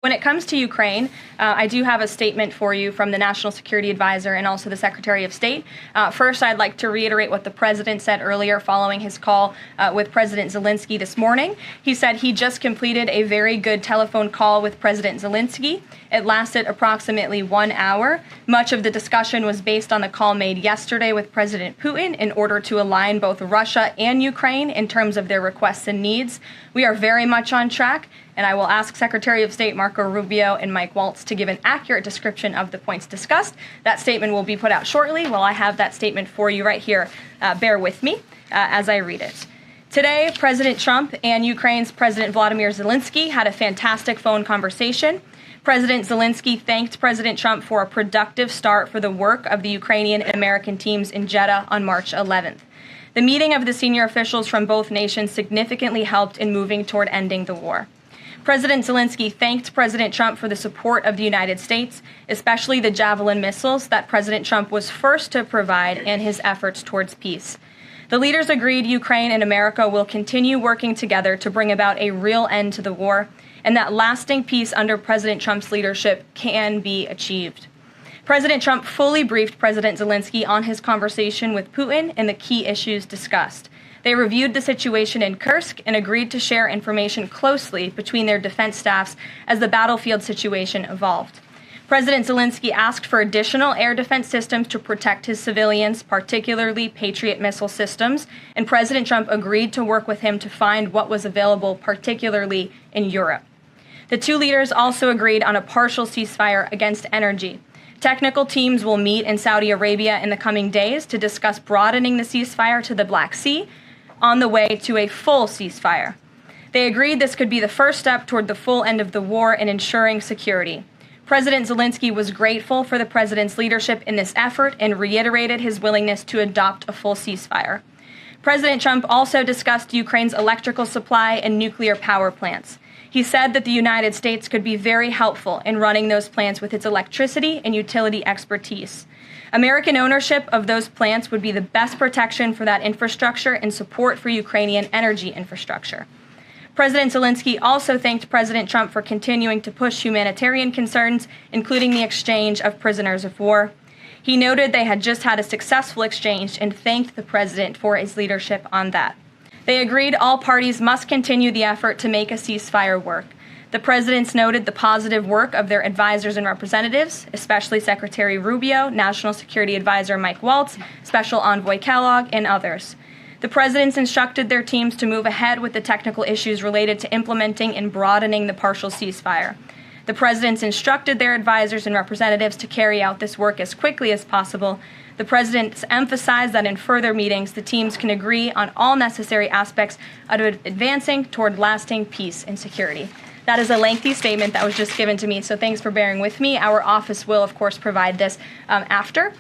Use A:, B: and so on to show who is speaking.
A: When it comes to Ukraine, I do have a statement for you from the National Security Advisor and also the Secretary of State. First, I'd like to reiterate what the President said earlier following his call with President Zelensky this morning. He said he just completed a very good telephone call with President Zelensky. It lasted approximately 1 hour. Much of the discussion was based on the call made yesterday with President Putin in order to align both Russia and Ukraine in terms of their requests and needs. We are very much on track, and I will ask Secretary of State Marco Rubio and Mike Walz to give an accurate description of the points discussed. That statement will be put out shortly. Well, I have that statement for you right here. Bear with me as I read it. Today, President Trump and Ukraine's President Volodymyr Zelensky had a fantastic phone conversation. President Zelensky thanked President Trump for a productive start for the work of the Ukrainian and American teams in Jeddah on March 11th. The meeting of the senior officials from both nations significantly helped in moving toward ending the war. President Zelensky thanked President Trump for the support of the United States, especially the Javelin missiles that President Trump was first to provide and his efforts towards peace. The leaders agreed Ukraine and America will continue working together to bring about a real end to the war, and that lasting peace under President Trump's leadership can be achieved. President Trump fully briefed President Zelensky on his conversation with Putin and the key issues discussed. They reviewed the situation in Kursk and agreed to share information closely between their defense staffs as the battlefield situation evolved. President Zelensky asked for additional air defense systems to protect his civilians, particularly Patriot missile systems, and President Trump agreed to work with him to find what was available, particularly in Europe. The two leaders also agreed on a partial ceasefire against energy. Technical teams will meet in Saudi Arabia in the coming days to discuss broadening the ceasefire to the Black Sea on the way to a full ceasefire. They agreed this could be the first step toward the full end of the war and ensuring security. President Zelensky was grateful for the president's leadership in this effort and reiterated his willingness to adopt a full ceasefire. President Trump also discussed Ukraine's electrical supply and nuclear power plants. He said that the United States could be very helpful in running those plants with its electricity and utility expertise. American ownership of those plants would be the best protection for that infrastructure and support for Ukrainian energy infrastructure. President Zelensky also thanked President Trump for continuing to push humanitarian concerns, including the exchange of prisoners of war. He noted they had just had a successful exchange and thanked the president for his leadership on that. They agreed all parties must continue the effort to make a ceasefire work. The presidents noted the positive work of their advisors and representatives, especially Secretary Rubio, National Security Advisor Mike Walz, Special Envoy Kellogg, and others. The presidents instructed their teams to move ahead with the technical issues related to implementing and broadening the partial ceasefire. The presidents instructed their advisors and representatives to carry out this work as quickly as possible. The presidents emphasized that in further meetings, the teams can agree on all necessary aspects of advancing toward lasting peace and security. That is a lengthy statement that was just given to me, so thanks for bearing with me. Our office will, of course, provide this after.